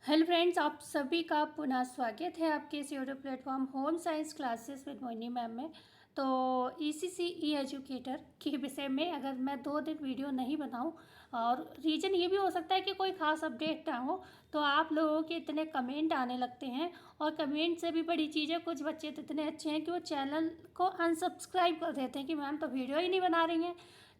Hello friends, आप सभी का पुनः स्वागत है आपके इस YouTube platform home science classes with Moini ma'am में। तो ईसीसी ई एजुकेटर के विषय में अगर मैं 2 दिन वीडियो नहीं बनाऊं, और रीज़न ये भी हो सकता है कि कोई ख़ास अपडेट ना हो, तो आप लोगों के इतने कमेंट आने लगते हैं। और कमेंट से भी बड़ी चीज़ है, कुछ बच्चे तो इतने अच्छे हैं कि वो चैनल को अनसब्सक्राइब कर देते हैं कि मैम तो वीडियो ही नहीं बना रही हैं।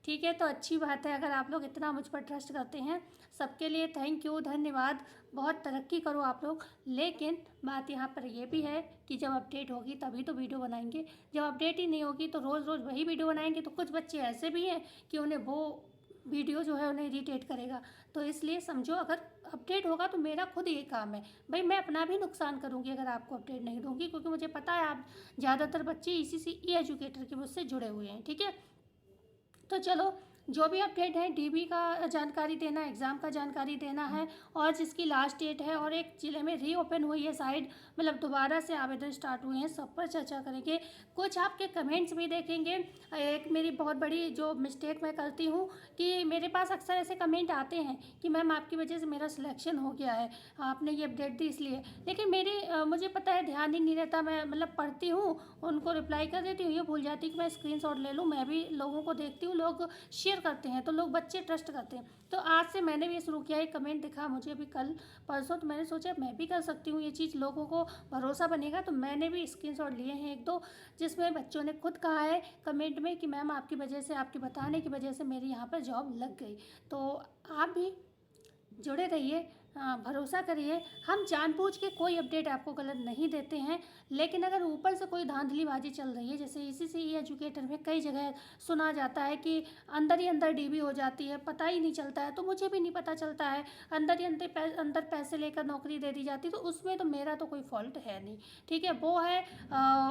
ठीक है, तो अच्छी बात है अगर आप लोग इतना मुझ पर ट्रस्ट करते हैं। सबके लिए थैंक यू, धन्यवाद। बहुत तरक्की करो आप लोग। लेकिन बात यहाँ पर ये भी है कि जब अपडेट होगी तभी तो वीडियो बनाएंगे। जब अपडेट ही नहीं होगी तो रोज़ रोज़ वही वीडियो बनाएंगे, तो कुछ बच्चे ऐसे भी हैं कि उन्हें वो वीडियो जो है उन्हें इरिटेट करेगा। तो इसलिए समझो, अगर अपडेट होगा तो मेरा खुद ये काम है भाई, मैं अपना भी नुकसान करूँगी अगर आपको अपडेट नहीं दूँगी, क्योंकि मुझे पता है आप ज़्यादातर बच्चे इसी से ई एजुकेटर के मुझसे जुड़े हुए हैं। ठीक है, तो चलो, जो भी अपडेट है डीबी का जानकारी देना, एग्ज़ाम का जानकारी देना है, और जिसकी लास्ट डेट है, और एक ज़िले में रीओपन हुई है साइट, मतलब दोबारा से आवेदन स्टार्ट हुए हैं, सब पर चर्चा करेंगे। कुछ आपके कमेंट्स भी देखेंगे। एक मेरी बहुत बड़ी जो मिस्टेक मैं करती हूँ कि मेरे पास अक्सर ऐसे कमेंट आते हैं कि मैम आपकी वजह से मेरा सिलेक्शन हो गया है, आपने ये अपडेट दी इसलिए। लेकिन मुझे पता है, ध्यान ही नहीं रहता, मैं मतलब पढ़ती हूँ, उनको रिप्लाई कर देती हूँ, ये भूल जाती कि मैं स्क्रीनशॉट ले लूँ। मैं भी लोगों को देखती हूँ, लोग शेयर करते हैं तो लोग बच्चे ट्रस्ट करते हैं। तो आज से मैंने भी ये शुरू किया है। कमेंट दिखा मुझे अभी कल परसों, तो मैंने सोचा मैं भी कर सकती हूँ ये चीज़, लोगों को भरोसा बनेगा। तो मैंने भी स्क्रीनशॉट लिए हैं 1-2, जिसमें बच्चों ने खुद कहा है कमेंट में कि मैम आपकी वजह से, आपके बताने की वजह से मेरी यहाँ पर जॉब लग गई। तो आप भी जुड़े रहिए, भरोसा करिए। हम जानबूझ के कोई अपडेट आपको गलत नहीं देते हैं, लेकिन अगर ऊपर से कोई धांधलीबाजी चल रही है, जैसे इसी से ई एजुकेटर में कई जगह सुना जाता है कि अंदर ही अंदर डीबी हो जाती है, पता ही नहीं चलता है, तो मुझे भी नहीं पता चलता है, अंदर ही अंदर पैसे लेकर नौकरी दे दी जाती है, तो उसमें तो मेरा तो कोई फॉल्ट है नहीं। ठीक है, वो है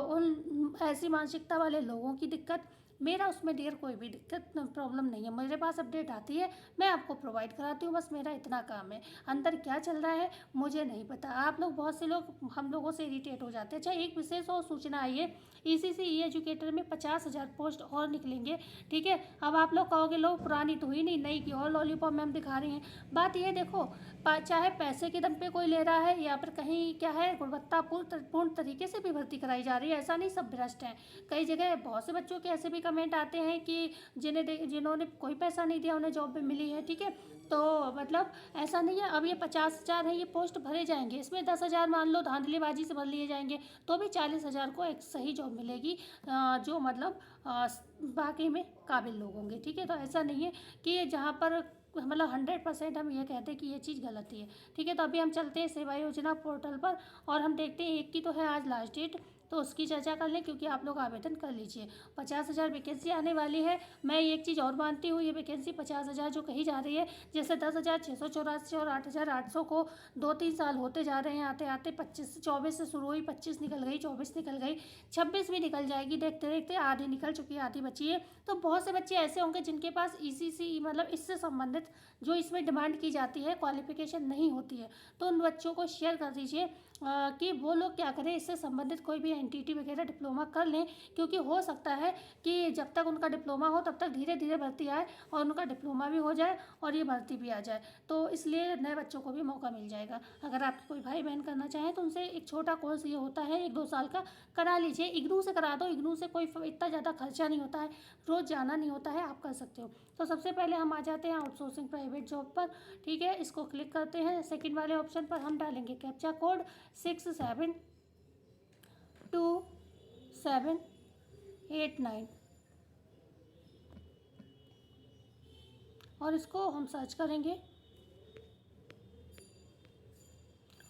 उन ऐसी मानसिकता वाले लोगों की दिक्कत। मेरा उसमें डियर कोई भी दिक्कत प्रॉब्लम नहीं है। मेरे पास अपडेट आती है, मैं आपको प्रोवाइड कराती हूँ, बस मेरा इतना काम है। अंदर क्या चल रहा है मुझे नहीं पता। आप लोग, बहुत से लोग हम लोगों से इरिटेट हो जाते हैं। अच्छा, एक विशेष और सूचना आई है, इसी से ई एजुकेटर में 50,000 पोस्ट और निकलेंगे। ठीक है, अब आप लोग कहोगे लो पुरानी तो हुई नहीं, नई की और लॉलीपॉप मैम दिखा रही हैं। बात यह देखो, चाहे पैसे के दम पे कोई ले रहा है या फिर कहीं क्या है, गुणवत्तापूर्ण तरीके से भी भर्ती कराई जा रही है, ऐसा नहीं सब भ्रष्ट हैं। कई जगह बहुत से बच्चों के ऐसे भी कमेंट आते हैं कि जिन्होंने कोई पैसा नहीं दिया उन्हें जॉब भी मिली है। ठीक है, तो मतलब ऐसा नहीं है। अब ये 50,000 है, ये पोस्ट भरे जाएंगे, इसमें 10,000 मान लो धांधलीबाजी से भर लिए जाएंगे, तो भी 40,000 को एक सही जॉब मिलेगी, जो मतलब बाकी में काबिल लोग होंगे। ठीक है, तो ऐसा नहीं है कि जहाँ पर मतलब 100% हम ये कहते हैं कि ये चीज़ गलत ही है। ठीक है, तो अभी हम चलते हैं सेवा योजना पोर्टल पर, और हम देखते हैं, एक की तो है आज लास्ट डेट, तो उसकी चर्चा कर लें, क्योंकि आप लोग आवेदन कर लीजिए। 50,000 वैकेंसी आने वाली है। मैं एक चीज़ और मानती हूँ, ये वैकेंसी 50,000 जो कही जा रही है, जैसे 10,684 और 8,800 को 2-3 साल होते जा रहे हैं, आते आते 24 से शुरू हुई, 25 निकल गई, 24 निकल गई, 26 भी निकल जाएगी, देखते देखते आधी निकल चुकी है, आधी बची है। तो बहुत से बच्चे ऐसे होंगे जिनके पास ईसीसी मतलब इससे संबंधित जो इसमें डिमांड की जाती है क्वालिफिकेशन नहीं होती है, तो उन बच्चों को शेयर कर दीजिए कि वो लोग क्या करें, इससे संबंधित कोई भी एनटीटी वगैरह डिप्लोमा कर लें, क्योंकि हो सकता है कि जब तक उनका डिप्लोमा हो तब तक धीरे धीरे भर्ती आए, और उनका डिप्लोमा भी हो जाए और ये भर्ती भी आ जाए, तो इसलिए नए बच्चों को भी मौका मिल जाएगा। अगर आपके कोई भाई बहन करना चाहें तो उनसे एक छोटा कोर्स ये होता है, 1-2 साल का, करा लीजिए। इग्नू से करा दो, इग्नू से कोई इतना ज़्यादा खर्चा नहीं होता है, रोज़ जाना नहीं होता है, आप कर सकते हो। तो सबसे पहले हम आ जाते हैं आउटसोर्सिंग प्राइवेट जॉब पर। ठीक है, इसको क्लिक करते हैं, सेकंड वाले ऑप्शन पर हम डालेंगे कैप्चा कोड 672789, और इसको हम सर्च करेंगे।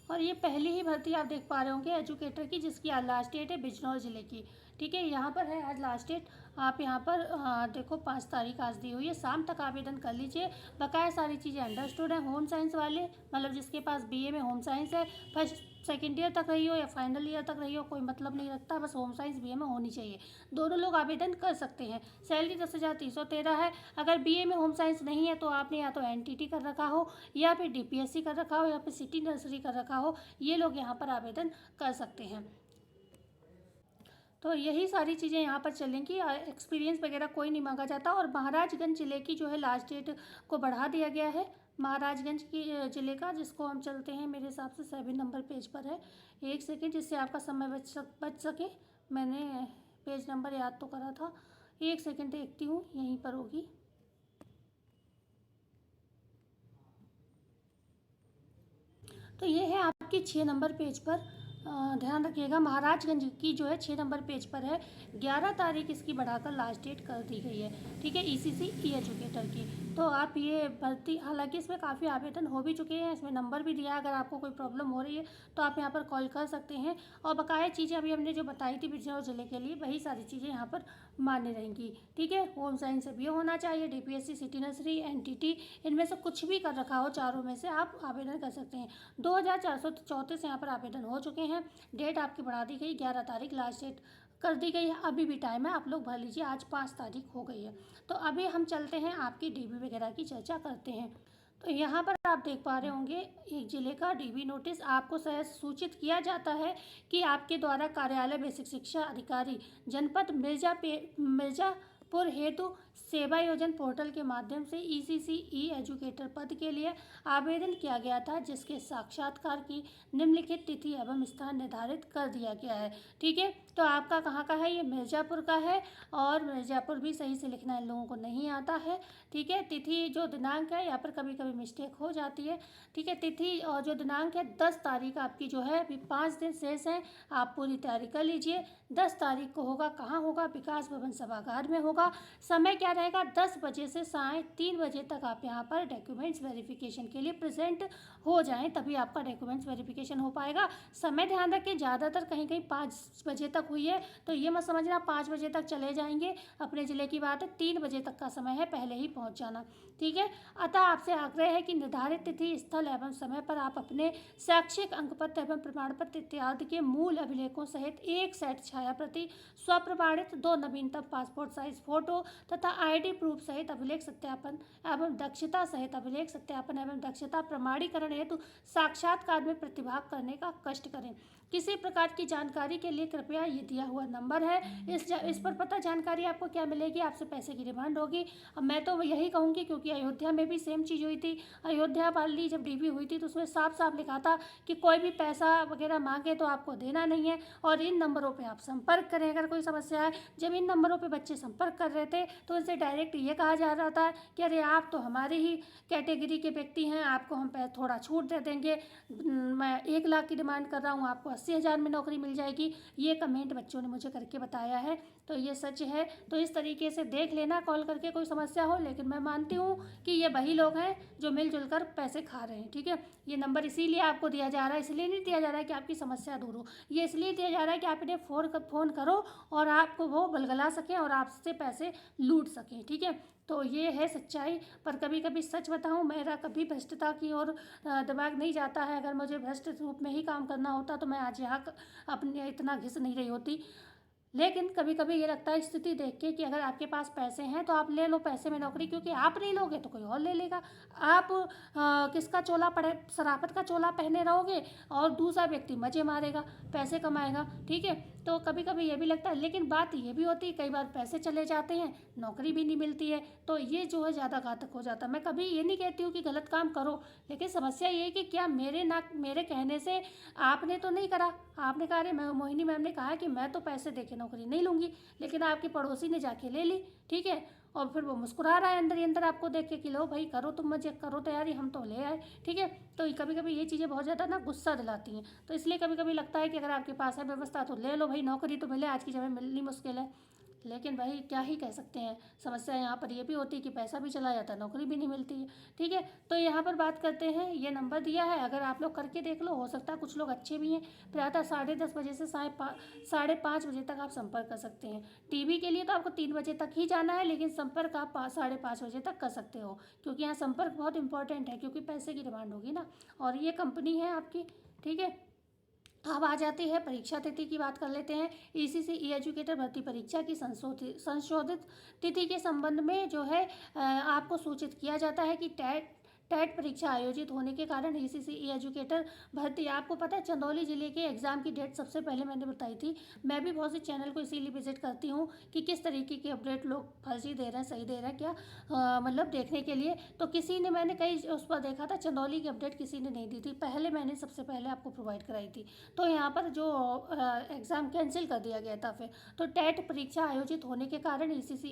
और ये पहली ही भर्ती आप देख पा रहे होंगे एजुकेटर की, जिसकी आज लास्ट डेट है, बिजनौर ज़िले की। ठीक है, यहाँ पर है आज लास्ट डेट। आप यहाँ पर देखो 5 तारीख आज दी हुई है, शाम तक आवेदन कर लीजिए। बकाया सारी चीज़ें अंडरस्टूड है। होम साइंस वाले, मतलब जिसके पास बीए में होम साइंस है, फर्स्ट सेकेंड ईयर तक रही हो या फाइनल ईयर तक रही हो, कोई मतलब नहीं रखता, बस होम साइंस बीए में होनी चाहिए। दोनों लोग आवेदन कर सकते हैं। सैलरी 10,313 है। अगर बीए में होम साइंस नहीं है तो आपने या तो एनटीटी कर रखा हो, या फिर डीपीएससी कर रखा हो, या फिर सिटी नर्सरी कर रखा हो, ये लोग यहाँ पर आवेदन कर सकते हैं। तो यही सारी चीज़ें यहाँ पर चलेंगी। एक्सपीरियंस वगैरह कोई नहीं मांगा जाता। और महाराजगंज ज़िले की जो है लास्ट डेट को बढ़ा दिया गया है, महाराजगंज की ज़िले का, जिसको हम चलते हैं मेरे हिसाब से 7 नंबर पेज पर है। एक सेकेंड, जिससे आपका समय बच सके। मैंने पेज नंबर याद तो करा था, एक सेकेंड देखती हूँ, यहीं पर होगी। तो ये है आपकी 6 नंबर पेज पर। ध्यान रखिएगा, महाराजगंज की जो है 6 नंबर पेज पर है। 11 तारीख इसकी बढ़ाकर लास्ट डेट कर दी गई है, ठीक है, ईसीसी ई एजुकेटर की। तो आप ये भर्ती, हालांकि इसमें काफ़ी आवेदन हो भी चुके हैं, इसमें नंबर भी दिया है। अगर आपको कोई प्रॉब्लम हो रही है तो आप यहाँ पर कॉल कर सकते हैं। और बकाया चीज़ें अभी हमने जो बताई थी बिजनौर जिले के लिए, वही सारी चीज़ें यहाँ पर मान्य रहेंगी, ठीक है। होम साइंस से भी होना चाहिए, डीपीएससी, सिटी नर्सरी, एनटीटी, इनमें से कुछ भी कर रखा हो, चारों में से आप आवेदन कर सकते हैं। 2434 यहाँ पर आवेदन हो चुके हैं। डेट आपकी बढ़ा दी गई, 11 तारीख लास्ट डेट कर दी गई है। अभी भी टाइम है, आप लोग भर लीजिए, आज 5 तारीख हो गई है। तो अभी हम चलते हैं, आपकी डीबी वगैरह की चर्चा करते हैं। तो यहाँ पर आप देख पा रहे होंगे, एक जिले का डीबी नोटिस आपको सहज सूचित किया जाता है कि आपके द्वारा कार्यालय बेसिक शिक्षा अधिकारी जनपद मिर्जापुर हेतु सेवा योजन पोर्टल के माध्यम से ईसीसी ई एजुकेटर पद के लिए आवेदन किया गया था, जिसके साक्षात्कार की निम्नलिखित तिथि एवं स्थान निर्धारित कर दिया गया है, ठीक है। तो आपका कहाँ का है, ये मिर्ज़ापुर का है। और मिर्ज़ापुर भी सही से लिखना इन लोगों को नहीं आता है, ठीक है। तिथि जो दिनांक है, यहाँ पर कभी कभी मिस्टेक हो जाती है, ठीक है। तिथि और जो दिनांक है 10 तारीख आपकी जो है, अभी 5 दिन शेष हैं, आप पूरी तैयारी कर लीजिए। 10 तारीख को होगा, कहाँ होगा, विकास भवन सभागार में होगा। समय क्या रहेगा, 10 बजे से साढ़े 3 बजे तक आप यहाँ पर डॉक्यूमेंट्स वेरिफिकेशन के लिए प्रेजेंट हो जाएं, तभी आपका डॉक्यूमेंट्स वेरिफिकेशन हो पाएगा। समय ध्यान रखें, ज़्यादातर कहीं कहीं 5 बजे तक हुई है, तो ये मत समझना 5 बजे तक चले जाएंगे, अपने ज़िले की बात है, 3 बजे तक का समय है, पहले ही पहुँच जाना, ठीक है। अतः आपसे आग्रह है कि निर्धारित तिथि, स्थल एवं समय पर आप अपने शैक्षिक अंक पत्र एवं प्रमाण पत्र इत्यादि के मूल अभिलेखों सहित एक सेट छाया प्रति, स्वप्रमाणित 2 नवीनतम पासपोर्ट साइज फोटो तथा आईडी प्रूफ सहित अभिलेख सत्यापन एवं दक्षता सहित अभिलेख सत्यापन एवं दक्षता प्रमाणीकरण हेतु साक्षात्कार में प्रतिभाग करने का कष्ट करें। किसी प्रकार की जानकारी के लिए कृपया ये दिया हुआ नंबर है, इस पर पता जानकारी आपको क्या मिलेगी, आपसे पैसे की डिमांड होगी। अब मैं तो यही कहूँगी, क्योंकि अयोध्या में भी सेम चीज़ हुई थी। अयोध्या वाली जब डीबी हुई थी तो उसमें साफ साफ लिखा था कि कोई भी पैसा वगैरह मांगे तो आपको देना नहीं है, और इन नंबरों पर आप संपर्क करें अगर कोई समस्या है। जब इन नंबरों पर बच्चे संपर्क कर रहे थे तो उनसे डायरेक्ट ये कहा जा रहा था कि अरे आप तो हमारी ही कैटेगरी के व्यक्ति हैं, आपको हम थोड़ा छूट दे देंगे, मैं 1 लाख की डिमांड कर रहा हूँ, आपको 80,000 में नौकरी मिल जाएगी। ये कमेंट बच्चों ने मुझे करके बताया है, तो ये सच है। तो इस तरीके से देख लेना कॉल करके कोई समस्या हो, लेकिन मैं मानती हूँ कि ये वही लोग हैं जो मिलजुल कर पैसे खा रहे हैं, ठीक है। ये नंबर इसीलिए आपको दिया जा रहा है, इसलिए नहीं दिया जा रहा है कि आपकी समस्या दूर हो, ये इसलिए दिया जा रहा है कि आप इन्हें फ़ोन करो और आपको वो बलगला सकें और आपसे पैसे लूट सकें, ठीक है। तो ये है सच्चाई। पर कभी कभी सच बताऊं, मेरा कभी भ्रष्टता की ओर दिमाग नहीं जाता है। अगर मुझे भ्रष्ट रूप में ही काम करना होता तो मैं आज यहाँ अपने इतना घिस नहीं रही होती। लेकिन कभी कभी ये लगता है स्थिति देख के कि अगर आपके पास पैसे हैं तो आप ले लो पैसे में नौकरी, क्योंकि आप नहीं लोगे तो कोई और ले लेगा। आप किसका चोला पड़े, शराफत का चोला पहने रहोगे और दूसरा व्यक्ति मजे मारेगा, पैसे कमाएगा, ठीक है। तो कभी कभी ये भी लगता है, लेकिन बात ये भी होती है कई बार पैसे चले जाते हैं, नौकरी भी नहीं मिलती है, तो ये जो है ज़्यादा घातक हो जाता है। मैं कभी ये नहीं कहती हूँ कि गलत काम करो, लेकिन समस्या ये है कि क्या मेरे कहने से आपने तो नहीं करा, आपने कहा, अरे मोहिनी मैम ने कहा कि मैं तो पैसे देके नौकरी नहीं लूँगी, लेकिन आपकी पड़ोसी ने जाके ले ली, ठीक है। और फिर वो मुस्कुरा रहा है अंदर ही अंदर आपको देख के कि लो भाई करो, तुम मजे करो तैयारी, हम तो ले आए, ठीक है। तो कभी कभी ये चीज़ें बहुत ज़्यादा ना गुस्सा दिलाती हैं, तो इसलिए कभी कभी लगता है कि अगर आपके पास है व्यवस्था तो ले लो भाई, नौकरी तो मिले, आज की जगह मिलनी मुश्किल है। लेकिन भाई क्या ही कह सकते हैं, समस्या यहाँ पर ये भी होती है कि पैसा भी चला जाता है, नौकरी भी नहीं मिलती है, ठीक है। तो यहाँ पर बात करते हैं, ये नंबर दिया है, अगर आप लोग करके देख लो, हो सकता है कुछ लोग अच्छे भी हैं। प्रातः 10:30 बजे से 5:30 बजे तक आप संपर्क कर सकते हैं। टीवी के लिए तो आपको 3 बजे तक ही जाना है, लेकिन संपर्क आप 5:30 बजे तक कर सकते हो, क्योंकि यहाँ संपर्क बहुत इंपॉर्टेंट है, क्योंकि पैसे की डिमांड होगी ना, और ये कंपनी है आपकी, ठीक है। अब आ जाती है परीक्षा तिथि की बात कर लेते हैं। ईसीसी ई एजुकेटर भर्ती परीक्षा की संशोधित तिथि के संबंध में जो है आपको सूचित किया जाता है कि टेट परीक्षा आयोजित होने के कारण ईसीसी एजुकेटर भर्ती, आपको पता है चंदौली ज़िले के एग्ज़ाम की डेट सबसे पहले मैंने बताई थी। मैं भी बहुत से चैनल को इसीलिए विजिट करती हूँ कि किस तरीके की अपडेट लोग फर्जी दे रहे हैं, सही दे रहे हैं क्या, मतलब देखने के लिए। तो किसी ने, मैंने कई उस पर देखा था, चंदौली की अपडेट किसी ने नहीं दी थी, पहले मैंने सबसे पहले आपको प्रोवाइड कराई थी। तो यहाँ पर जो एग्ज़ाम कैंसिल कर दिया गया था फिर। तो टेट परीक्षा आयोजित होने के कारण ईसीसी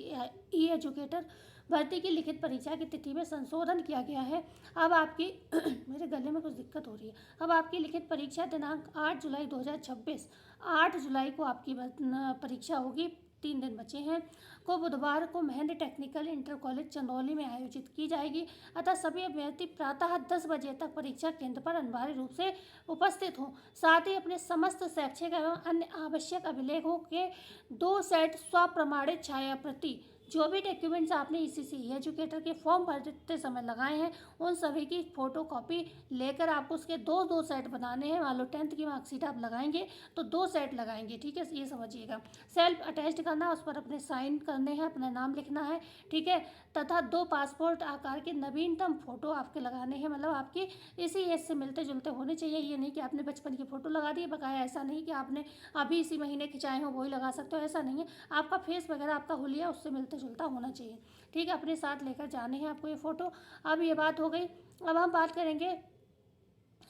ई एजुकेटर भर्ती की लिखित परीक्षा की तिथि में संशोधन किया गया है। अब आपकी मेरे गले में कुछ दिक्कत हो रही है। अब आपकी लिखित परीक्षा दिनांक 8 जुलाई 2026, 8 जुलाई को आपकी परीक्षा होगी, 3 दिन बचे हैं, को बुधवार को Mahendra technical inter college Chandauli में आयोजित की जाएगी। अतः सभी अभ्यर्थी प्रातः 10 बजे तक परीक्षा केंद्र पर अनिवार्य रूप से उपस्थित हों। साथ ही अपने समस्त शैक्षिक एवं अन्य आवश्यक अभिलेखों के 2 सेट स्वप्रमाणित छाया प्रति, जो भी डॉक्यूमेंट्स आपने ईसीसी एजुकेटर के फॉर्म भरते समय लगाए हैं उन सभी की फ़ोटो कॉपी लेकर आपको उसके दो सेट बनाने हैं। मान लो 10th की मार्कशीट आप लगाएंगे तो 2 सेट लगाएंगे, ठीक है, ये समझिएगा। सेल्फ अटेस्ट करना, उस पर अपने साइन करने हैं, अपना नाम लिखना है, ठीक है, तथा 2 पासपोर्ट आकार के नवीनतम फ़ोटो आपके लगाने हैं, मतलब आपकी इसी एज से मिलते जुलते होने चाहिए। ये नहीं कि आपने बचपन की फ़ोटो लगा दी बकाया, ऐसा नहीं कि आपने अभी इसी महीने खिंचाए हो वही लगा सकते हो, ऐसा नहीं है। आपका फेस वगैरह, आपका हुलिया उससे मिलता जुलता होना चाहिए, ठीक है। अपने साथ लेकर जाने हैं आपको ये फ़ोटो। अब ये बात हो गई। अब हम बात करेंगे,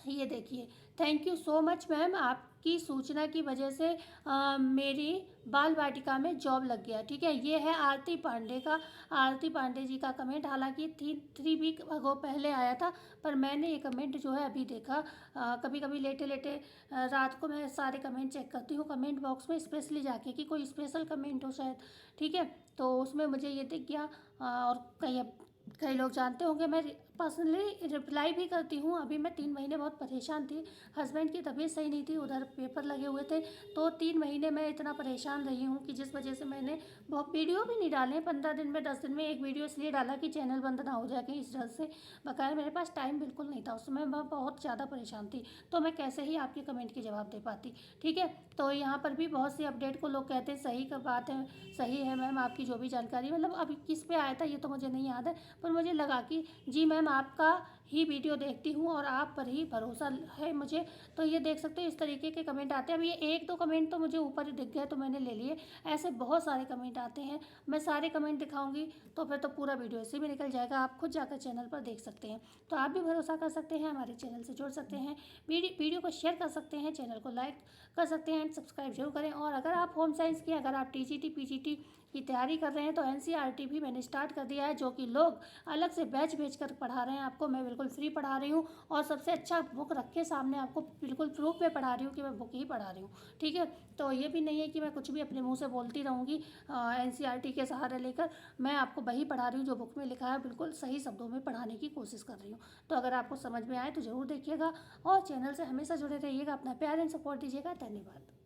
ये देखिए, thank you so much ma'am, आपकी सूचना की वजह से मेरी बाल वाटिका में जॉब लग गया, ठीक है। ये है आरती पांडे का, आरती पांडे जी का कमेंट, हालांकि 3 वीक अगो पहले आया था, पर मैंने ये कमेंट जो है अभी देखा। कभी कभी लेटे लेटे रात को मैं सारे कमेंट चेक करती हूँ कमेंट बॉक्स में, स्पेशली जाके कि कोई स्पेशल कमेंट हो शायद, ठीक है। तो उसमें मुझे ये दिख गया। और कई लोग जानते होंगे मैं पर्सनली रिप्लाई भी करती हूँ। अभी मैं 3 महीने बहुत परेशान थी, हस्बैंड की तबीयत सही नहीं थी, उधर पेपर लगे हुए थे, तो 3 महीने मैं इतना परेशान रही हूँ कि जिस वजह से मैंने बहुत वीडियो भी नहीं डाले। 15 दिन में 10 दिन में एक वीडियो इसलिए डाला कि चैनल बंद ना हो जाए कहीं इस डर से, बकाया मेरे पास टाइम बिल्कुल नहीं था, उसमें मैं बहुत ज़्यादा परेशान थी, तो मैं कैसे ही आपके कमेंट के जवाब दे पाती, ठीक है। तो यहाँ पर भी बहुत सी अपडेट को लोग कहते हैं सही का बात है, सही है मैम आपकी जो भी जानकारी, मतलब अभी किस पे आया था ये तो मुझे नहीं याद है, पर मुझे लगा कि जी मैम आपका ही वीडियो देखती हूँ और आप पर ही भरोसा है मुझे। तो ये देख सकते हो इस तरीके के कमेंट आते हैं। अब ये 1-2 कमेंट तो मुझे ऊपर ही दिख गए तो मैंने ले लिए, ऐसे बहुत सारे कमेंट आते हैं। मैं सारे कमेंट दिखाऊंगी तो फिर तो पूरा वीडियो ऐसे भी निकल जाएगा, आप खुद जाकर चैनल पर देख सकते हैं। तो आप भी भरोसा कर सकते हैं, हमारे चैनल से जुड़ सकते हैं, वीडियो को शेयर कर सकते हैं, चैनल को लाइक कर सकते हैं एंड सब्सक्राइब जरूर करें। और अगर आप होम साइंस की, अगर आप टीजीटी पीजीटी की तैयारी कर रहे हैं तो एनसीईआरटी भी मैंने स्टार्ट कर दिया है, जो कि लोग अलग से बैच भेज कर पढ़ा रहे हैं आपको, मैं बिल्कुल फ्री पढ़ा रही हूँ और सबसे अच्छा बुक रख के सामने आपको बिल्कुल प्रूफ में पढ़ा रही हूँ कि मैं बुक ही पढ़ा रही हूँ, ठीक है। तो ये भी नहीं है कि मैं कुछ भी अपने मुंह से बोलती रहूँगी, एनसीईआरटी के सहारे लेकर मैं आपको वही पढ़ा रही हूँ जो बुक में लिखा है, बिल्कुल सही शब्दों में पढ़ाने की कोशिश कर रही हूँ। तो अगर आपको समझ में आए तो ज़रूर देखिएगा और चैनल से हमेशा जुड़े रहिएगा, अपना प्यार एंड सपोर्ट दीजिएगा। धन्यवाद।